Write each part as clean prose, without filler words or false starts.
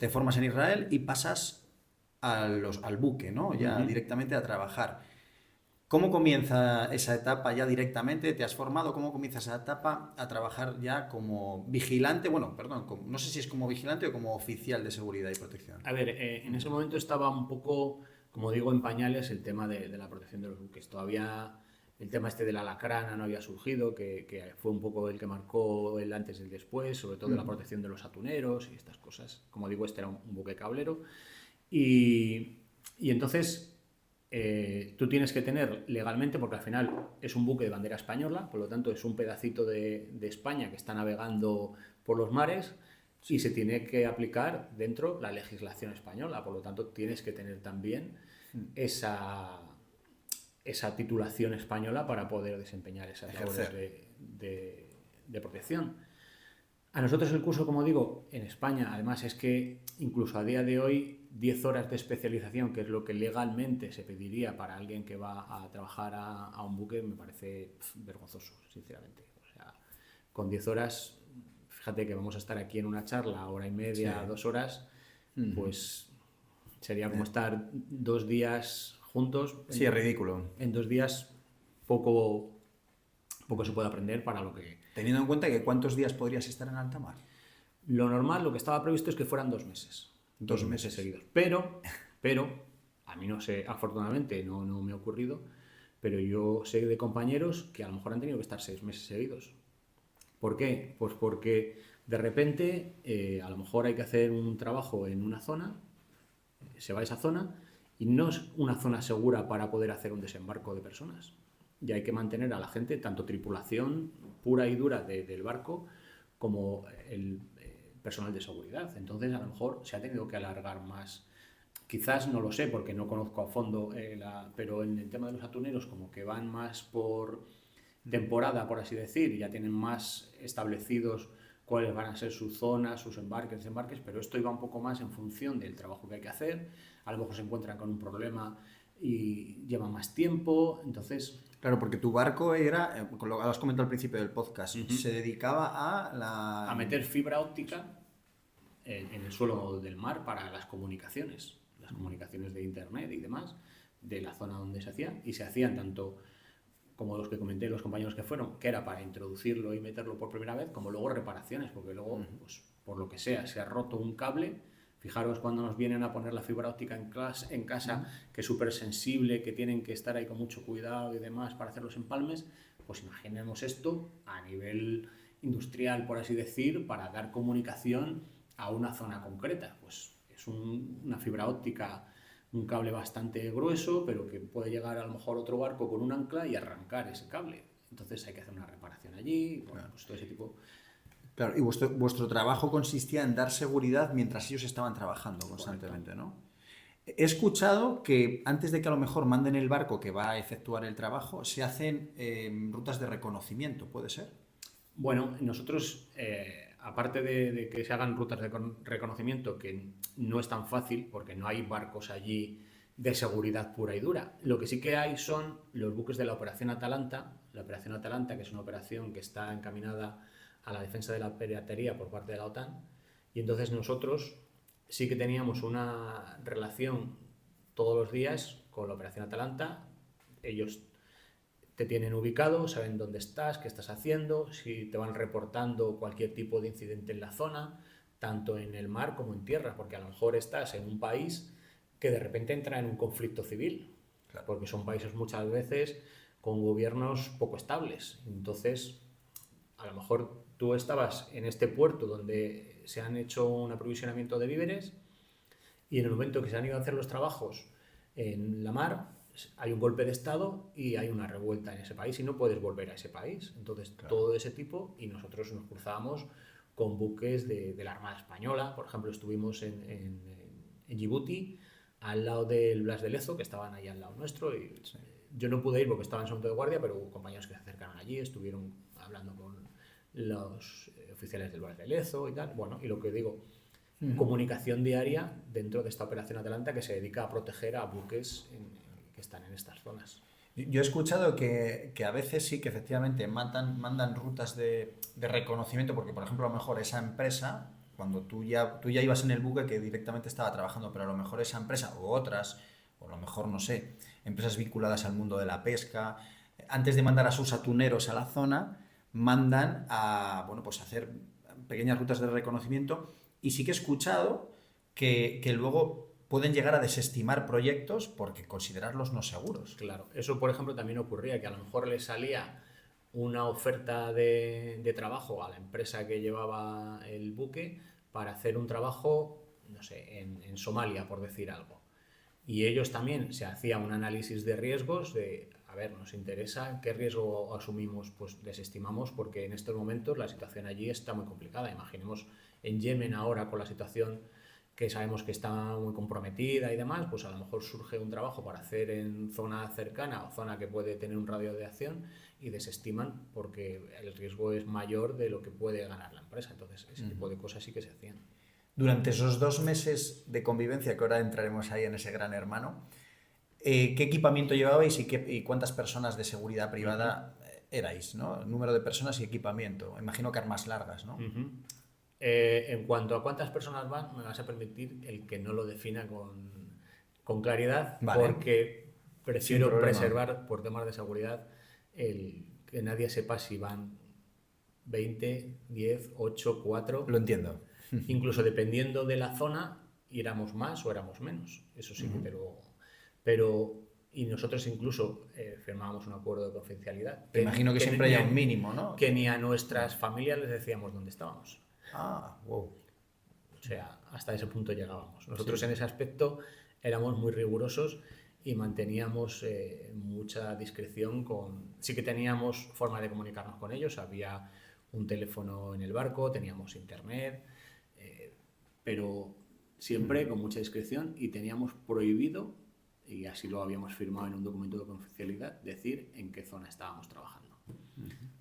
te formas en Israel y pasas al buque, ¿no? Ya directamente a trabajar. ¿Cómo comienza esa etapa ya directamente? ¿Te has formado? ¿Cómo comienza esa etapa a trabajar ya como vigilante? Bueno, perdón, no sé si es como vigilante o como oficial de seguridad y protección. A ver, en ese momento estaba un poco, como digo, en pañales el tema de la protección de los buques. Todavía el tema este de la lacrana no había surgido, que fue un poco el que marcó el antes y el después, sobre todo de la protección de los atuneros y estas cosas. Como digo, este era un buque cablero. Y entonces tú tienes que tener legalmente, porque al final es un buque de bandera española, por lo tanto es un pedacito de España que está navegando por los mares y se tiene que aplicar dentro la legislación española, por lo tanto tienes que tener también esa, esa titulación española para poder desempeñar esas labores de protección. A nosotros el curso, como digo, en España, además es que incluso a día de hoy 10 horas de especialización, que es lo que legalmente se pediría para alguien que va a trabajar a un buque, me parece vergonzoso, sinceramente. O sea, con 10 horas, fíjate que vamos a estar aquí en una charla, hora y media, Sí. 2 horas, pues sería como estar 2 días juntos. Sí, es ridículo. En 2 días poco se puede aprender para lo que... Teniendo en cuenta que cuántos días podrías estar en alta mar. Lo normal, lo que estaba previsto es que fueran 2 meses. 2 meses seguidos. Pero, a mí no sé, afortunadamente no me ha ocurrido, pero yo sé de compañeros que a lo mejor han tenido que estar 6 meses seguidos. ¿Por qué? Pues porque de repente a lo mejor hay que hacer un trabajo en una zona, se va a esa zona y no es una zona segura para poder hacer un desembarco de personas. Y hay que mantener a la gente, tanto tripulación pura y dura del barco, como el personal de seguridad. Entonces, a lo mejor se ha tenido que alargar más. Quizás no lo sé porque no conozco a fondo, pero en el tema de los atuneros, como que van más por temporada, por así decir, y ya tienen más establecidos cuáles van a ser sus zonas, sus embarques, desembarques, pero esto iba un poco más en función del trabajo que hay que hacer. A lo mejor se encuentran con un problema y lleva más tiempo, entonces... Claro, porque tu barco era, con lo que has comentado al principio del podcast, se dedicaba a a meter fibra óptica en el suelo del mar para las comunicaciones de internet y demás, de la zona donde se hacía, y se hacían tanto como los que comenté, los compañeros que fueron, que era para introducirlo y meterlo por primera vez, como luego reparaciones, porque luego, pues, por lo que sea, se ha roto un cable. Fijaros cuando nos vienen a poner la fibra óptica en casa, que es súper sensible, que tienen que estar ahí con mucho cuidado y demás para hacer los empalmes, pues imaginemos esto a nivel industrial, por así decir, para dar comunicación a una zona concreta. Pues es una fibra óptica, un cable bastante grueso, pero que puede llegar a lo mejor otro barco con un ancla y arrancar ese cable. Entonces hay que hacer una reparación allí, bueno, pues todo ese tipo. Claro, y vuestro trabajo consistía en dar seguridad mientras ellos estaban trabajando constantemente, Correcto. ¿no? He escuchado que antes de que a lo mejor manden el barco que va a efectuar el trabajo, se hacen rutas de reconocimiento, ¿puede ser? Bueno, nosotros, aparte de que se hagan rutas de reconocimiento, que no es tan fácil porque no hay barcos allí de seguridad pura y dura, lo que sí que hay son los buques de la Operación Atalanta, que es una operación que está encaminada a la defensa de la piratería por parte de la OTAN, y entonces nosotros sí que teníamos una relación todos los días con la Operación Atalanta. Ellos te tienen ubicado, saben dónde estás, qué estás haciendo, si te van reportando cualquier tipo de incidente en la zona, tanto en el mar como en tierra, porque a lo mejor estás en un país que de repente entra en un conflicto civil, Claro. porque son países muchas veces con gobiernos poco estables. Entonces, a lo mejor tú estabas en este puerto donde se han hecho un aprovisionamiento de víveres y en el momento que se han ido a hacer los trabajos en la mar, hay un golpe de estado y hay una revuelta en ese país y no puedes volver a ese país. Entonces, Claro. todo ese tipo, y nosotros nos cruzábamos con buques de la Armada Española. Por ejemplo, estuvimos en Djibouti, al lado del Blas de Lezo, que estaban ahí al lado nuestro, y Sí. yo no pude ir porque estaba en segundo de guardia, pero hubo compañeros que se acercaron allí, estuvieron hablando con los oficiales del Blas de Lezo y tal. Bueno, y lo que digo, comunicación diaria dentro de esta operación Atalanta que se dedica a proteger a buques que están en estas zonas. Yo he escuchado que a veces sí que efectivamente mandan rutas de reconocimiento, porque por ejemplo a lo mejor esa empresa, cuando tú ya ibas en el buque que directamente estaba trabajando, pero a lo mejor esa empresa o otras, o a lo mejor, no sé, empresas vinculadas al mundo de la pesca, antes de mandar a sus atuneros a la zona, mandan a, bueno, pues a hacer pequeñas rutas de reconocimiento, y sí que he escuchado que luego pueden llegar a desestimar proyectos porque considerarlos no seguros. Claro, eso por ejemplo también ocurría, que a lo mejor le salía una oferta de trabajo a la empresa que llevaba el buque para hacer un trabajo, no sé, en Somalia, por decir algo. Y ellos también se hacían un análisis de riesgos de, a ver, nos interesa, ¿qué riesgo asumimos? Pues desestimamos porque en estos momentos la situación allí está muy complicada. Imaginemos en Yemen ahora con la situación que sabemos que está muy comprometida y demás, pues a lo mejor surge un trabajo para hacer en zona cercana o zona que puede tener un radio de acción y desestiman porque el riesgo es mayor de lo que puede ganar la empresa. Entonces ese tipo de cosas sí que se hacían. Durante esos 2 meses de convivencia, que ahora entraremos ahí en ese gran hermano, ¿qué equipamiento llevabais y cuántas personas de seguridad privada erais, ¿no? Número de personas y equipamiento. Imagino que armas largas, ¿no? En cuanto a cuántas personas van, me vas a permitir el que no lo defina con claridad, Vale. Porque Sin prefiero problema. preservar, por temas de seguridad, el que nadie sepa si van 20, 10, 8, 4. Lo entiendo. Incluso dependiendo de la zona, éramos más o éramos menos. Eso sí, pero y nosotros incluso firmábamos un acuerdo de confidencialidad. Te imagino que siempre ni haya a- un mínimo, ¿no? Que ni a nuestras familias les decíamos dónde estábamos. Ah, wow. O sea, hasta ese punto llegábamos. Nosotros en ese aspecto éramos muy rigurosos y manteníamos mucha discreción sí que teníamos forma de comunicarnos con ellos, había un teléfono en el barco, teníamos internet, pero siempre con mucha discreción y teníamos prohibido, y así lo habíamos firmado en un documento de confidencialidad, decir en qué zona estábamos trabajando.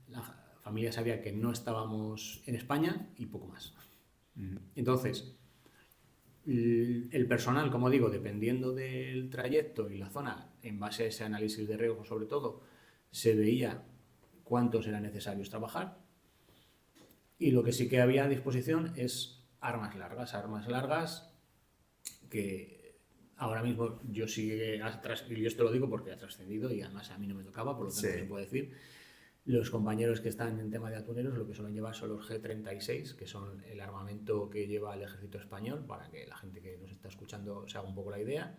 La familia sabía que no estábamos en España y poco más. Entonces, el personal, como digo, dependiendo del trayecto y la zona, en base a ese análisis de riesgo sobre todo, se veía cuántos eran necesarios trabajar, y lo que sí que había a disposición es armas largas que ahora mismo yo sigue y esto lo digo porque ha trascendido y además a mí no me tocaba, por lo tanto se puede decir. Los compañeros que están en tema de atuneros lo que suelen llevar son los G36, que son el armamento que lleva el ejército español, para que la gente que nos está escuchando se haga un poco la idea,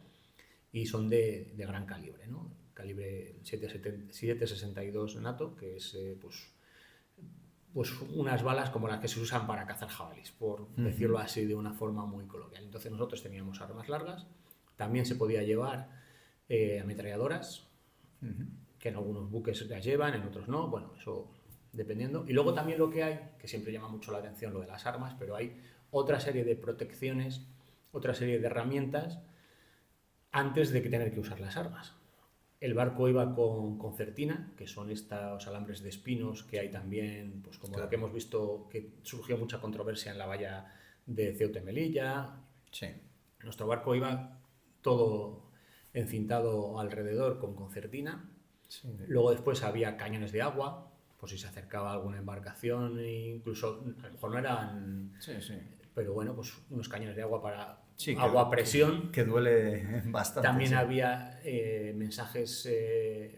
y son de gran calibre, ¿no? Calibre 7,62 NATO, que es pues unas balas como las que se usan para cazar jabalís, por decirlo así de una forma muy coloquial. Entonces nosotros teníamos armas largas, también se podía llevar ametralladoras, que en algunos buques las llevan, en otros no, bueno, eso dependiendo. Y luego también lo que hay, que siempre llama mucho la atención lo de las armas, pero hay otra serie de protecciones, otra serie de herramientas antes de tener que usar las armas. El barco iba con concertina, que son estos alambres de espinos que hay también, pues como lo que hemos visto, que surgió mucha controversia en la valla de Ceuta y Melilla. Sí. Nuestro barco iba todo encintado alrededor con concertina. Sí. Luego después había cañones de agua, por si se acercaba alguna embarcación, incluso a lo mejor no eran... Sí. Pero bueno, pues unos cañones de agua para Sí, agua a presión. Que duele bastante. También sí. había mensajes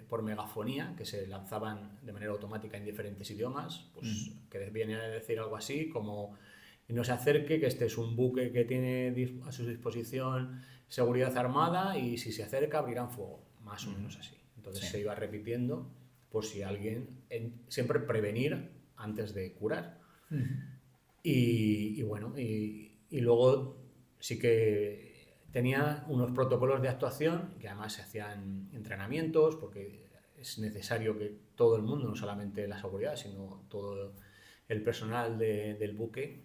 por megafonía que se lanzaban de manera automática en diferentes idiomas, pues que viene a decir algo así como no se acerque, que este es un buque que tiene a su disposición seguridad armada y si se acerca abrirán fuego, más o menos así. Entonces se iba repitiendo por si alguien, siempre prevenir antes de curar. Y bueno, y luego sí que tenía unos protocolos de actuación que además se hacían entrenamientos porque es necesario que todo el mundo, no solamente la seguridad, sino todo el personal del buque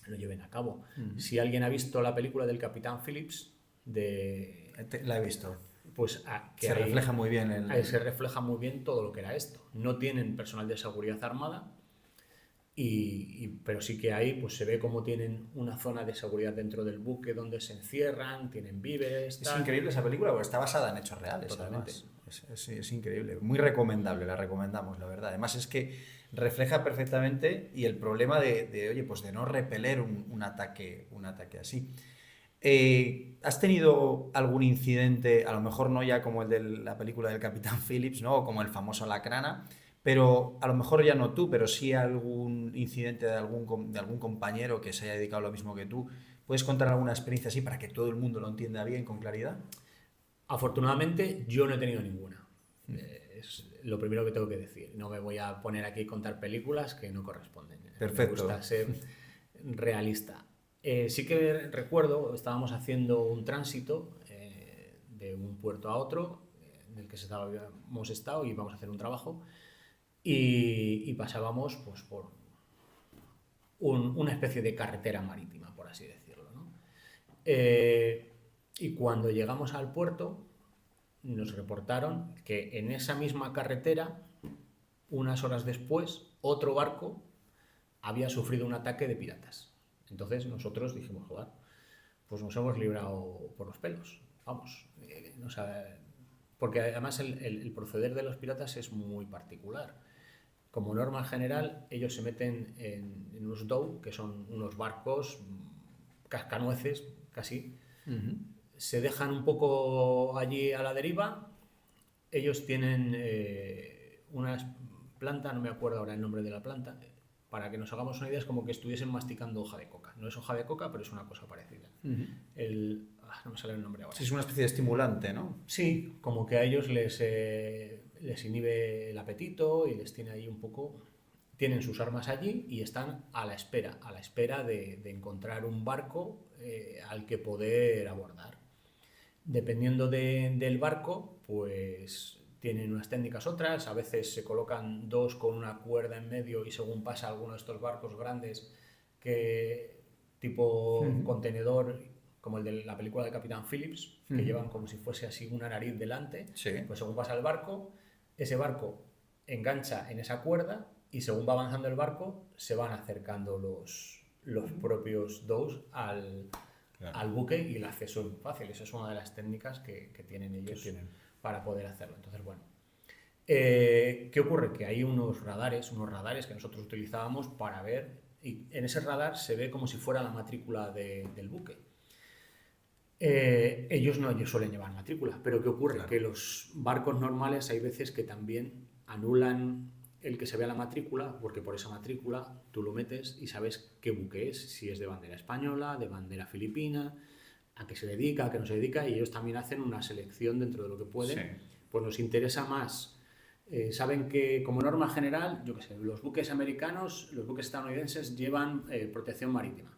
lo lleven a cabo. Si alguien ha visto la película del Capitán Phillips, la he visto. Pues que refleja muy bien se refleja muy bien todo lo que era esto. No tienen personal de seguridad armada, pero sí que ahí pues se ve cómo tienen una zona de seguridad dentro del buque donde se encierran, tienen víveres. Es increíble esa película porque está basada en hechos reales. Totalmente. Es increíble, muy recomendable, la recomendamos, la verdad. Además es que refleja perfectamente y el problema oye, pues de no repeler un ataque así. ¿Has tenido algún incidente, a lo mejor no ya como el de la película del Capitán Phillips, ¿no? O como el famoso Lacrana, pero a lo mejor ya no tú, pero sí algún incidente de algún compañero que se haya dedicado a lo mismo que tú? ¿Puedes contar alguna experiencia así para que todo el mundo lo entienda bien, con claridad? Afortunadamente yo no he tenido ninguna. Es lo primero que tengo que decir. No me voy a poner aquí a contar películas que no corresponden. Perfecto. Me gusta ser realista. Sí que recuerdo, estábamos haciendo un tránsito de un puerto a otro, en el que hemos estado y íbamos a hacer un trabajo, y pasábamos pues, por una especie de carretera marítima, por así decirlo, ¿no? Y cuando llegamos al puerto, nos reportaron que en esa misma carretera, unas horas después, otro barco había sufrido un ataque de piratas. Entonces nosotros dijimos, joder, pues nos hemos librado por los pelos, vamos. Porque además el proceder de los piratas es muy particular. Como norma general, ellos se meten en unos dhow, que son unos barcos cascanueces, casi. Se dejan un poco allí a la deriva. Ellos tienen unas plantas, no me acuerdo ahora el nombre de la planta, para que nos hagamos una idea, es como que estuviesen masticando hoja de coca. No es hoja de coca, pero es una cosa parecida. No me sale el nombre ahora. Sí, es una especie de estimulante, ¿no? Sí, como que a ellos les inhibe el apetito y les tiene ahí un poco... Tienen sus armas allí y están a la espera de encontrar un barco al que poder abordar. Dependiendo del barco, pues tienen unas técnicas otras. A veces se colocan dos con una cuerda en medio y según pasa alguno de estos barcos grandes, que tipo contenedor, como el de la película de Capitán Phillips, que llevan como si fuese así una nariz delante, sí. Pues según pasa el barco, ese barco engancha en esa cuerda y según va avanzando el barco se van acercando los propios dos al buque y el acceso es muy fácil. Esa es una de las técnicas que tienen ellos para poder hacerlo. Entonces, bueno, ¿qué ocurre? Que hay unos radares que nosotros utilizábamos para ver, y en ese radar se ve como si fuera la matrícula del buque. Ellos no suelen llevar matrícula, pero ¿qué ocurre? Claro. Que los barcos normales hay veces que también anulan el que se vea la matrícula, porque por esa matrícula tú lo metes y sabes qué buque es, si es de bandera española, de bandera filipina, a qué se dedica, a qué no se dedica, y ellos también hacen una selección dentro de lo que pueden. Sí. Pues nos interesa más. Saben que como norma general, yo qué sé, los buques americanos, los buques estadounidenses llevan protección marítima.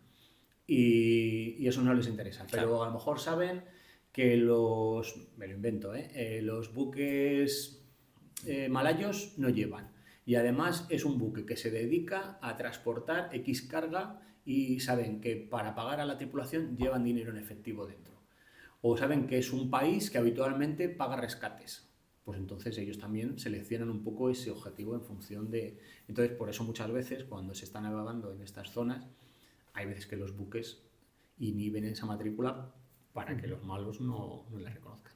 Y eso no les interesa, pero claro, a lo mejor saben que me lo invento, los buques malayos no llevan. Y además es un buque que se dedica a transportar X carga y saben que para pagar a la tripulación llevan dinero en efectivo dentro. O saben que es un país que habitualmente paga rescates. Pues entonces ellos también seleccionan un poco ese objetivo en función de... Entonces por eso muchas veces cuando se está navegando en estas zonas hay veces que los buques inhiben esa matrícula para que los malos no la reconozcan.